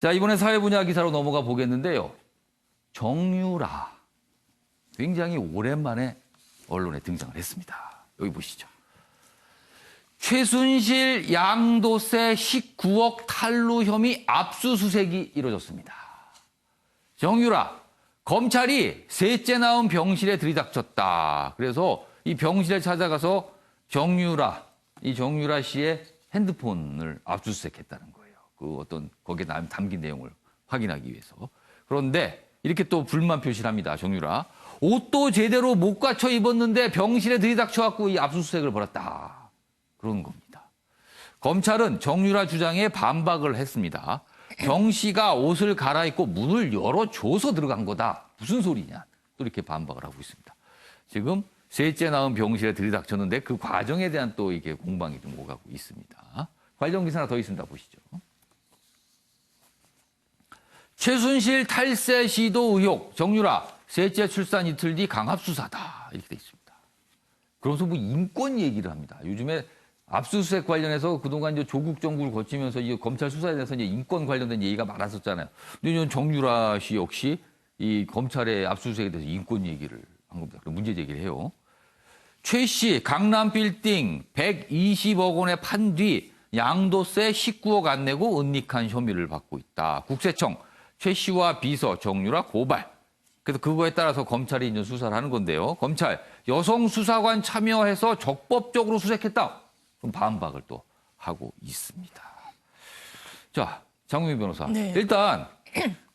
자, 이번에 사회 분야 기사로 넘어가 보겠는데요. 정유라. 굉장히 오랜만에 언론에 등장을 했습니다. 여기 보시죠. 최순실 양도세 19억 탈루 혐의 압수수색이 이루어졌습니다. 정유라, 검찰이 셋째 낳은 병실에 들이닥쳤다. 그래서 이 병실에 찾아가서 이 정유라 씨의 핸드폰을 압수수색했다는 거예요. 그 어떤 거기에 담긴 내용을 확인하기 위해서. 그런데 이렇게 또 불만 표시를 합니다. 정유라. 옷도 제대로 못 갖춰 입었는데 병실에 들이닥쳐갖고 이 압수수색을 벌였다. 그런 겁니다. 검찰은 정유라 주장에 반박을 했습니다. 정 씨가 옷을 갈아입고 문을 열어줘서 들어간 거다. 무슨 소리냐. 또 이렇게 반박을 하고 있습니다. 지금 셋째 낳은 병실에 들이닥쳤는데 그 과정에 대한 또 이게 공방이 좀 오가고 있습니다. 관련 기사 하나 더 있습니다. 보시죠. 최순실 탈세 시도 의혹, 정유라, 셋째 출산 이틀 뒤 강압수사다. 이렇게 돼 있습니다. 그러면서 뭐 인권 얘기를 합니다. 요즘에 압수수색 관련해서 그동안 이제 조국 정부를 거치면서 이 검찰 수사에 대해서 이제 인권 관련된 얘기가 많았었잖아요. 근데 정유라 씨 역시 이 검찰의 압수수색에 대해서 인권 얘기를 한 겁니다. 그럼 문제 제기를 해요. 최 씨 강남 빌딩 120억 원에 판 뒤 양도세 19억 안 내고 은닉한 혐의를 받고 있다. 국세청 최 씨와 비서 정유라 고발. 그래서 그거에 따라서 검찰이 이제 수사를 하는 건데요. 검찰 여성 수사관 참여해서 적법적으로 수색했다. 그럼 반박을 또 하고 있습니다. 자, 장우민 변호사. 네. 일단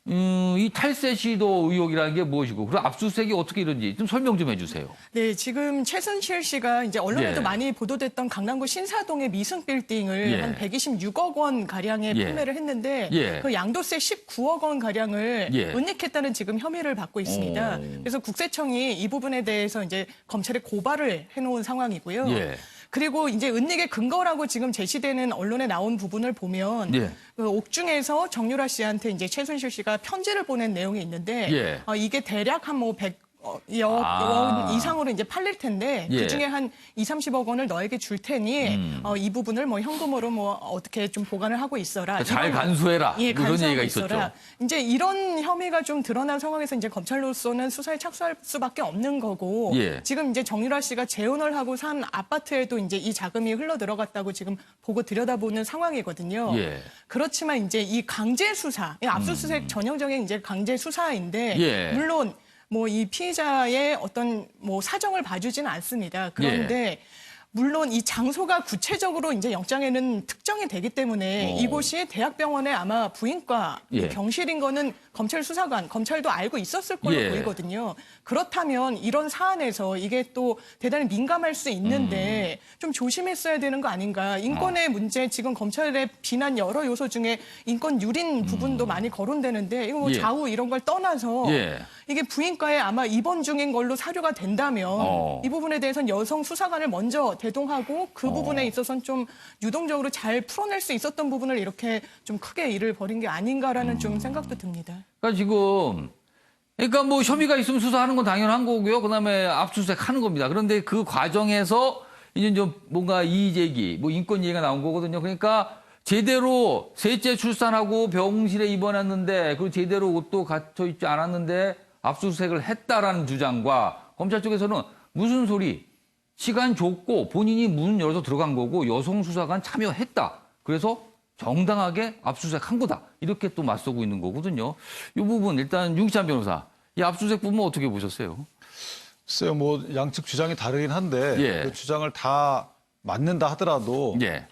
이 탈세 시도 의혹이라는 게 무엇이고, 그리고 압수수색이 어떻게 이런지 좀 설명 좀 해주세요. 네, 지금 최순실 씨가 이제 언론에도 예. 많이 보도됐던 강남구 신사동의 미승 빌딩을 예. 한 126억 원 가량에 예. 판매를 했는데 예. 그 양도세 19억 원 가량을 예. 은닉했다는 지금 혐의를 받고 있습니다. 그래서 국세청이 이 부분에 대해서 이제 검찰에 고발을 해놓은 상황이고요. 예. 그리고 이제 은닉의 근거라고 지금 제시되는 언론에 나온 부분을 보면 예. 그 옥중에서 정유라 씨한테 이제 최순실 씨가 편지를 보낸 내용이 있는데 예. 이게 대략 한 뭐 100억 원 이상으로 이제 팔릴 텐데 예. 그중에 한 2, 30억 원을 너에게 줄 테니 이 부분을 뭐 현금으로 뭐 어떻게 좀 보관을 하고 있어라. 잘 이런, 간수해라. 예, 이런 간수하고 얘기가 있어라. 있었죠. 이제 이런 혐의가 좀 드러난 상황에서 이제 검찰로서는 수사에 착수할 수밖에 없는 거고 예. 지금 이제 정유라 씨가 재혼을 하고 산 아파트에도 이제 이 자금이 흘러 들어갔다고 지금 보고 들여다보는 상황이거든요. 예. 그렇지만 이제 이 강제 수사, 압수수색 전형적인 이제 강제 수사인데 예. 물론 뭐 이 피의자의 어떤 뭐 사정을 봐주지는 않습니다. 그런데 물론 이 장소가 구체적으로 이제 영장에는 특정이 되기 때문에 이곳이 대학병원의 아마 부인과 예. 병실인 거는 검찰 수사관, 검찰도 알고 있었을 걸로 예. 보이거든요. 그렇다면 이런 사안에서 이게 또 대단히 민감할 수 있는데 좀 조심했어야 되는 거 아닌가. 인권의 문제, 지금 검찰의 비난 여러 요소 중에 인권 유린 부분도 많이 거론되는데 이거 뭐 예. 좌우 이런 걸 떠나서 예. 이게 부인과에 아마 입원 중인 걸로 사료가 된다면 이 부분에 대해서는 여성 수사관을 먼저 대동하고 그 부분에 있어서는 좀 유동적으로 잘 풀어낼 수 있었던 부분을 이렇게 좀 크게 일을 벌인 게 아닌가라는 좀 생각도 듭니다. 그러니까 지금 그러니까 뭐 혐의가 있으면 수사하는 건 당연한 거고요. 그다음에 압수수색 하는 겁니다. 그런데 그 과정에서 이제 좀 뭔가 이의 제기, 뭐 인권 얘기가 나온 거거든요. 그러니까 제대로 셋째 출산하고 병실에 입원했는데 그리고 제대로 옷도 갖춰 있지 않았는데 압수수색을 했다라는 주장과 검찰 쪽에서는 무슨 소리? 시간 줬고 본인이 문 열어서 들어간 거고 여성 수사관 참여했다. 그래서 정당하게 압수수색한 거다. 이렇게 또 맞서고 있는 거거든요. 이 부분 일단 윤기찬 변호사, 이 압수수색 부분 어떻게 보셨어요? 글쎄요, 뭐 양측 주장이 다르긴 한데 예. 그 주장을 다 맞는다 하더라도 예.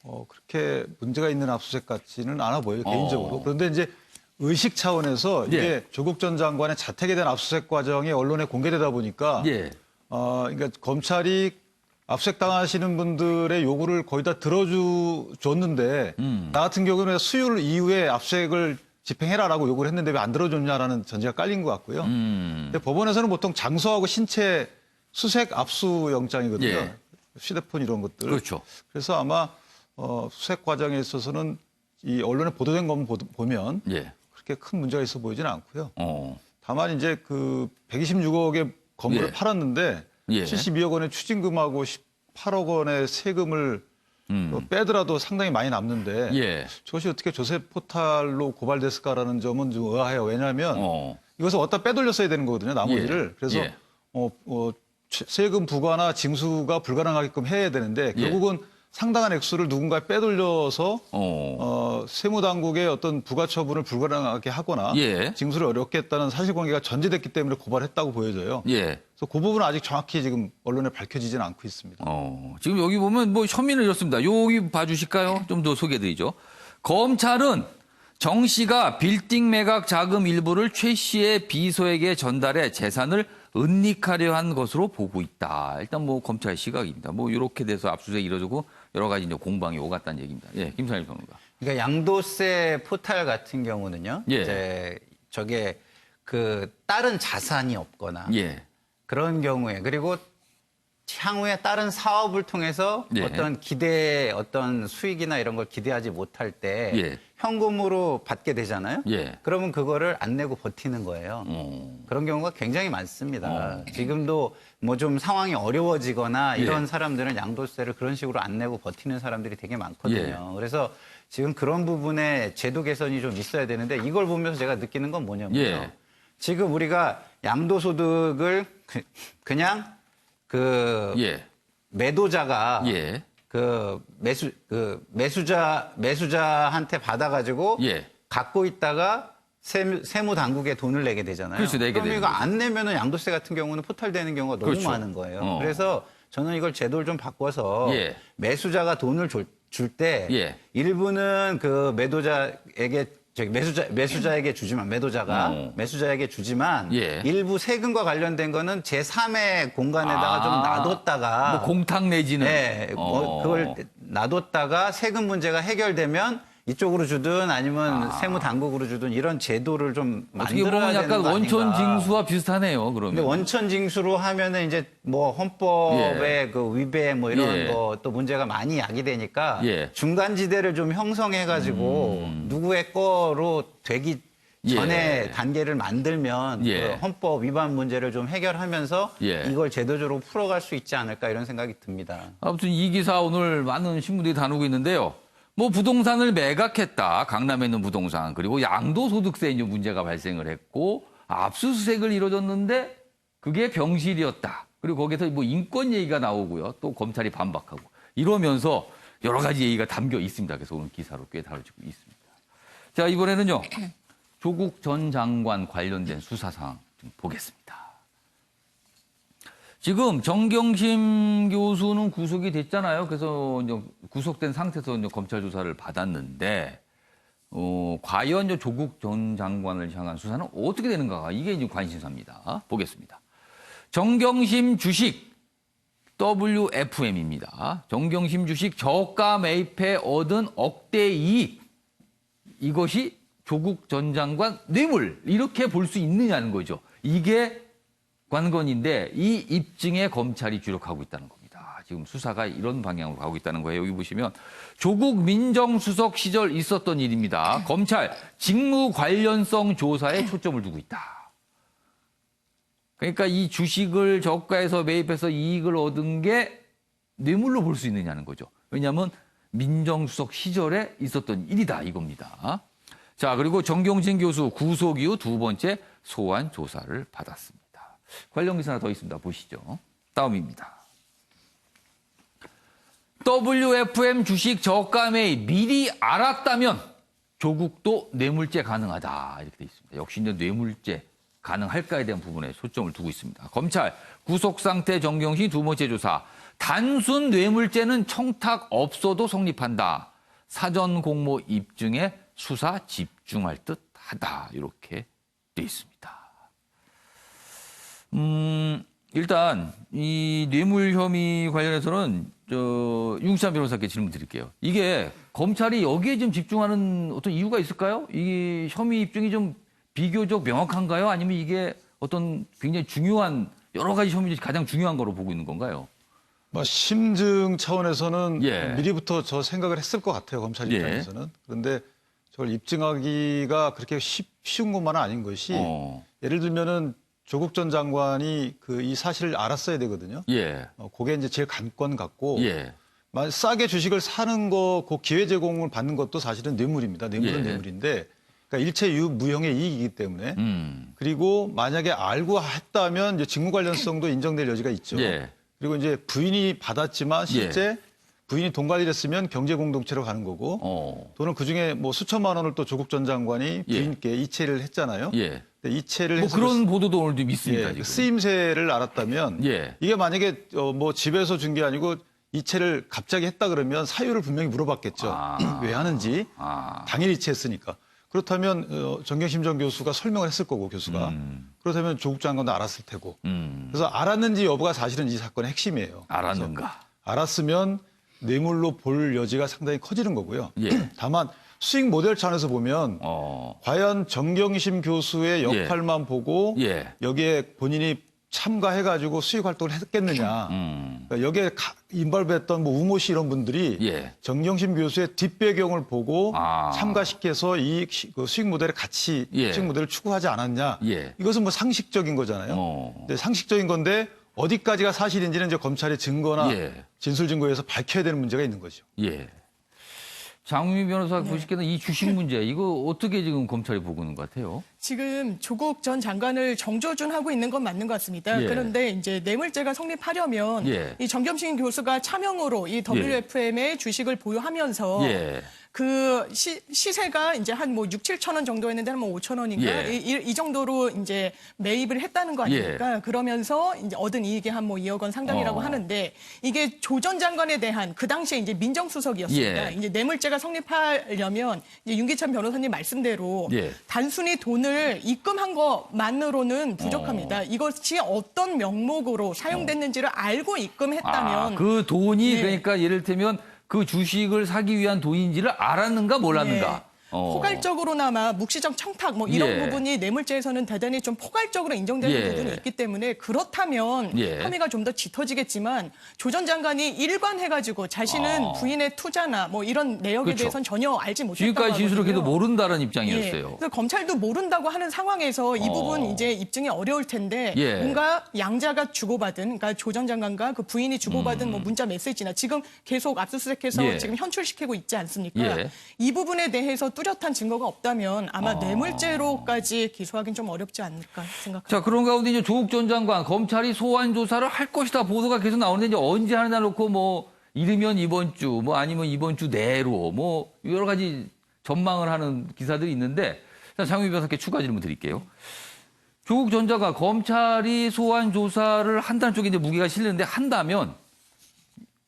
그렇게 문제가 있는 압수수색 같지는 않아 보여요, 개인적으로. 그런데 이제 의식 차원에서 이게 예. 조국 전 장관의 자택에 대한 압수수색 과정이 언론에 공개되다 보니까 예. 그러니까 검찰이 압수수색 당하시는 분들의 요구를 거의 다 들어줬는데 나 같은 경우는 수요일 이후에 압수수색을 집행해라라고 요구를 했는데 왜 안 들어줬냐라는 전제가 깔린 것 같고요. 근데 법원에서는 보통 장소하고 신체 수색 압수 영장이거든요. 예. 휴대폰 이런 것들. 그렇죠. 그래서 아마 수색 과정에 있어서는 이 언론에 보도된 것만 보면 예. 그렇게 큰 문제가 있어 보이지는 않고요. 어. 다만 이제 그 126억의 건물을 예. 팔았는데 예. 72억 원의 추징금하고 18억 원의 세금을 빼더라도 상당히 많이 남는데 예. 저것이 어떻게 조세 포탈로 고발됐을까라는 점은 좀 의아해요. 왜냐하면 이것을 어디다 빼돌렸어야 되는 거거든요. 나머지를. 예. 그래서 예. 세금 부과나 징수가 불가능하게끔 해야 되는데 결국은 상당한 액수를 누군가에 빼돌려서 세무당국의 어떤 부가 처분을 불가능하게 하거나 예. 징수를 어렵게 했다는 사실관계가 전제됐기 때문에 고발했다고 보여져요. 예. 그래서 그 부분은 아직 정확히 지금 언론에 밝혀지지는 않고 있습니다. 지금 여기 보면 뭐 혐의는 이렇습니다. 여기 봐주실까요? 좀 더 소개해드리죠. 검찰은 정 씨가 빌딩 매각 자금 일부를 최 씨의 비서에게 전달해 재산을 은닉하려 한 것으로 보고 있다. 일단 뭐 검찰 시각입니다. 뭐 이렇게 돼서 압수수색이 이뤄지고 여러 가지 이제 공방이 오갔다는 얘기입니다. 예, 김상일 평론가. 그러니까 양도세 포탈 같은 경우는요. 예. 이제 저게 그 다른 자산이 없거나 예. 그런 경우에 그리고 향후에 다른 사업을 통해서 예. 어떤 수익이나 이런 걸 기대하지 못할 때 예. 현금으로 받게 되잖아요. 예. 그러면 그거를 안 내고 버티는 거예요. 그런 경우가 굉장히 많습니다. 지금도 뭐 좀 상황이 어려워지거나 이런 예. 사람들은 양도세를 그런 식으로 안 내고 버티는 사람들이 되게 많거든요. 예. 그래서 지금 그런 부분에 제도 개선이 좀 있어야 되는데 이걸 보면서 제가 느끼는 건 뭐냐면요. 예. 지금 우리가 양도소득을 그냥 그 예. 매도자가 예. 매수자한테 받아가지고 예. 갖고 있다가 세무 당국에 돈을 내게 되잖아요. 그렇죠, 내게 그럼 되는 이거 거죠. 안 내면은 양도세 같은 경우는 포탈되는 경우가 너무 그렇죠. 많은 거예요. 그래서 저는 이걸 제도를 좀 바꿔서 예. 매수자가 돈을 줄 때 예. 일부는 그 매수자에게 주지만 매수자에게 주지만 예. 일부 세금과 관련된 거는 제3의 공간에다가 좀 놔뒀다가 뭐 공탁 내지는. 네, 그걸 놔뒀다가 세금 문제가 해결되면 이쪽으로 주든 아니면 세무 당국으로 주든 이런 제도를 좀 어떻게 만들어야 보면 되는 약간 거 아닌가. 원천 징수와 비슷하네요. 그러면. 근데 원천 징수로 하면은 이제 뭐 헌법의 그 위배 뭐 이런 예. 거 또 문제가 많이 야기되니까 예. 중간지대를 좀 형성해가지고 누구의 거로 되기 전에 예. 단계를 만들면 예. 그 헌법 위반 문제를 좀 해결하면서 예. 이걸 제도적으로 풀어갈 수 있지 않을까 이런 생각이 듭니다. 아무튼 이 기사 오늘 많은 신문들이 다루고 있는데요. 뭐 부동산을 매각했다. 강남에 있는 부동산. 그리고 양도소득세 이제 문제가 발생을 했고 압수수색을 이뤄졌는데 그게 병실이었다. 그리고 거기서 뭐 인권 얘기가 나오고요. 또 검찰이 반박하고 이러면서 여러 가지 얘기가 담겨 있습니다. 그래서 오늘 기사로 꽤 다뤄지고 있습니다. 자, 이번에는요. 조국 전 장관 관련된 수사 상황 좀 보겠습니다. 지금 정경심 교수는 구속이 됐잖아요. 그래서 이제 구속된 상태에서 이제 검찰 조사를 받았는데, 과연 이제 조국 전 장관을 향한 수사는 어떻게 되는가? 이게 이제 관심사입니다. 보겠습니다. 정경심 주식 WFM입니다. 정경심 주식 저가 매입해 얻은 억대 이익. 이것이 조국 전 장관 뇌물. 이렇게 볼 수 있느냐는 거죠. 이게 관건인데 이 입증에 검찰이 주력하고 있다는 겁니다. 지금 수사가 이런 방향으로 가고 있다는 거예요. 여기 보시면 조국 민정수석 시절 있었던 일입니다. 검찰 직무 관련성 조사에 초점을 두고 있다. 그러니까 이 주식을 저가에서 매입해서 이익을 얻은 게 뇌물로 볼 수 있느냐는 거죠. 왜냐하면 민정수석 시절에 있었던 일이다 이겁니다. 자, 그리고 정경심 교수 구속 이후 두 번째 소환 조사를 받았습니다. 관련 기사 하나 더 있습니다. 보시죠. 다음입니다. WFM 주식 저가 매입 미리 알았다면 조국도 뇌물죄 가능하다. 이렇게 돼 있습니다. 역시 이제 뇌물죄 가능할까에 대한 부분에 초점을 두고 있습니다. 검찰 구속 상태 정경심 두 번째 조사. 단순 뇌물죄는 청탁 없어도 성립한다. 사전 공모 입증에 수사 집중할 듯하다. 이렇게 돼 있습니다. 일단 이 뇌물 혐의 관련해서는 윤시찬 변호사께 질문 드릴게요. 이게 검찰이 여기에 좀 집중하는 어떤 이유가 있을까요? 이 혐의 입증이 좀 비교적 명확한가요? 아니면 이게 어떤 굉장히 중요한 여러 가지 혐의 중에 가장 중요한 거로 보고 있는 건가요? 뭐 심증 차원에서는 예. 미리부터 저 생각을 했을 것 같아요. 검찰 예. 입장에서는. 그런데 저걸 입증하기가 그렇게 쉬운 것만은 아닌 것이 예를 들면은 조국 전 장관이 이 사실을 알았어야 되거든요. 예. 그게 이제 제일 관건 같고 예. 싸게 주식을 사는 거, 그 기회 제공을 받는 것도 사실은 뇌물입니다. 뇌물은 예. 뇌물인데, 그러니까 일체 무형의 이익이기 때문에. 그리고 만약에 알고 했다면 이제 직무 관련성도 인정될 여지가 있죠. 예. 그리고 이제 부인이 받았지만 실제 부인이 돈 관리를 했으면 경제 공동체로 가는 거고, 또는 그 중에 뭐 수천만 원을 또 조국 전 장관이 부인께 이체를 했잖아요. 예. 이체를 뭐 해서 그런 보도도 오늘 좀 있습니다. 지금. 쓰임새를 알았다면 예. 이게 만약에 뭐 집에서 준 게 아니고 이체를 갑자기 했다 그러면 사유를 분명히 물어봤겠죠. 왜 하는지. 당일 이체했으니까. 그렇다면 정경심 전 교수가 설명을 했을 거고 교수가. 그렇다면 조국 장관도 알았을 테고. 그래서 알았는지 여부가 사실은 이 사건의 핵심이에요. 알았는가. 알았으면 뇌물로 볼 여지가 상당히 커지는 거고요. 예. 다만 수익 모델 차원에서 보면 과연 정경심 교수의 역할만 보고 예. 여기에 본인이 참가해가지고 수익 활동을 했겠느냐. 그러니까 여기에 인발부했던 뭐 우모 씨 이런 분들이 예. 정경심 교수의 뒷배경을 보고 아. 참가시켜서 그 수익 모델을 같이 수익 모델을 추구하지 않았냐. 예. 이것은 뭐 상식적인 거잖아요. 근데 상식적인 건데 어디까지가 사실인지는 이제 검찰이 증거나 진술 증거에서 밝혀야 되는 문제가 있는 거죠. 예. 장미 변호사 보시기에는 이 주식 문제 이거 어떻게 지금 검찰이 보고 있는 것 같아요? 지금 조국 전 장관을 정조준하고 있는 건 맞는 것 같습니다. 예. 그런데 이제 뇌물죄가 성립하려면 이 정겸신 교수가 차명으로 이 WFM의 주식을 보유하면서 그 시세가 이제 한 뭐 6, 7천 원 정도였는데 한 뭐 5천 원인가 이 정도로 이제 매입을 했다는 거 아닙니까? 그러면서 이제 얻은 이익이 한 뭐 2억 원 상당이라고 하는데 이게 조 전 장관에 대한 그 당시에 이제 민정수석이었습니다. 이제 뇌물죄가 성립하려면 이제 윤기찬 변호사님 말씀대로 단순히 돈을 입금한 것만으로는 부족합니다. 이것이 어떤 명목으로 사용됐는지를 알고 입금했다면 그 돈이 그러니까 예를 들면 그 주식을 사기 위한 돈인지를 알았는가 몰랐는가. 포괄적으로나마 묵시적 청탁 뭐 이런 부분이 뇌물죄에서는 대단히 좀 포괄적으로 인정되는 부분이 있기 때문에 그렇다면 혐의가 좀 더 짙어지겠지만 조 전 장관이 일관해가지고 자신은 부인의 투자나 뭐 이런 내역에 대해서는 전혀 알지 못했다고 지금까지 진술을 해도 하거든요. 모른다는 입장이었어요. 그래서 검찰도 모른다고 하는 상황에서 이 부분 이제 입증이 어려울 텐데 뭔가 양자가 주고받은 그러니까 조 전 장관과 그 부인이 주고받은 뭐 문자 메시지나 지금 계속 압수수색해서 지금 현출시키고 있지 않습니까? 이 부분에 대해서 뚜렷한 증거가 없다면 아마 뇌물죄로까지 기소하기는 좀 어렵지 않을까 생각합니다. 자, 그런 가운데 이제 조국 전 장관 검찰이 소환 조사를 할 것이다 보도가 계속 나오는데 이제 언제 하느냐 놓고 뭐 이르면 이번 주 뭐 아니면 이번 주 내로 뭐 여러 가지 전망을 하는 기사들이 있는데 자, 장미 변호사께 추가 질문 드릴게요. 조국 전 장관 검찰이 소환 조사를 한다는 쪽에 이제 무게가 실리는데 한다면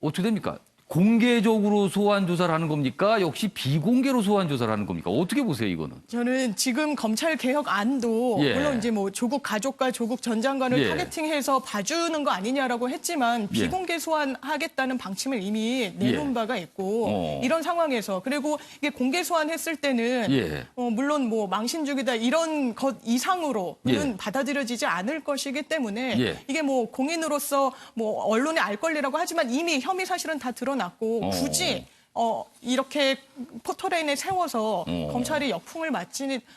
어떻게 됩니까? 공개적으로 소환 조사를 하는 겁니까? 역시 비공개로 소환 조사를 하는 겁니까? 어떻게 보세요, 이거는? 저는 지금 검찰 개혁안도 물론 이제 뭐 조국 가족과 조국 전 장관을 타겟팅해서 봐주는 거 아니냐라고 했지만 비공개 소환하겠다는 방침을 이미 내놓은 바가 있고 이런 상황에서 그리고 이게 공개 소환했을 때는 물론 뭐 망신주기다 이런 것 이상으로는 받아들여지지 않을 것이기 때문에 이게 뭐 공인으로서 뭐 언론에 알 권리라고 하지만 이미 혐의 사실은 다 드러났고 굳이 이렇게 포토레인에 세워서 검찰이 역풍을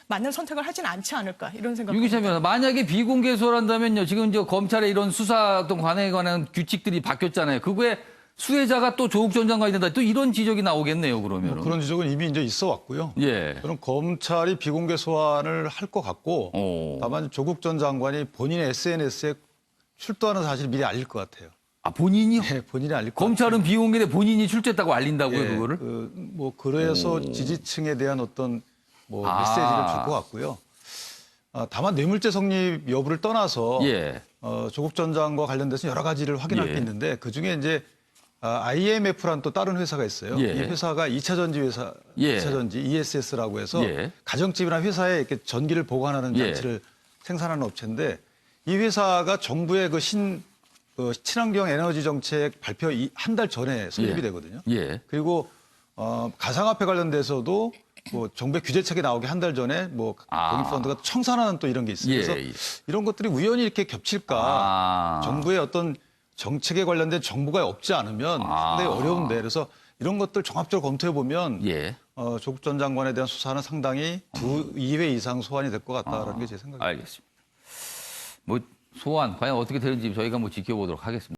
맞는 선택을 하진 않지 않을까 이런 생각입니다. 유기찬 변호사, 만약에 비공개 소환한다면요. 지금 이제 검찰의 이런 수사 어떤 관행에 관한 규칙들이 바뀌었잖아요. 그거에 수혜자가 또 조국 전 장관이 된다. 또 이런 지적이 나오겠네요. 그러면 그런 지적은 이미 이제 있어 왔고요. 저는 검찰이 비공개 소환을 할 것 같고 다만 조국 전 장관이 본인의 SNS에 출두하는 사실을 미리 알릴 것 같아요. 아, 본인이요? 네, 본인이 알릴 것 검찰은 비공개인데 본인이 출두했다고 알린다고요, 그거를? 뭐 그래서 지지층에 대한 어떤 뭐 메시지를 줄 것 같고요. 다만 뇌물죄 성립 여부를 떠나서 조국 전 장관과 관련돼서 여러 가지를 확인할 게 있는데 그 중에 이제 IMF라는 또 다른 회사가 있어요. 이 회사가 2차 전지 회사, 2차 전지 ESS라고 해서 가정집이나 회사에 이렇게 전기를 보관하는 장치를 생산하는 업체인데 이 회사가 정부의 그 친환경 에너지 정책 발표 한 달 전에 설립이 되거든요. 그리고 가상화폐 관련돼서도 뭐 정부의 규제책이 나오기 한 달 전에 뭐 공익펀드가 청산하는 또 이런 게 있어요. 그래서 이런 것들이 우연히 이렇게 겹칠까? 정부의 어떤 정책에 관련된 정보가 없지 않으면 상당히 어려운데 그래서 이런 것들 종합적으로 검토해 보면 조국 전 장관에 대한 수사는 상당히 2회 이상 소환이 될 것 같다라는 게 제 생각입니다. 알겠습니다. 뭐 소환 과연 어떻게 되는지 저희가 뭐 지켜보도록 하겠습니다.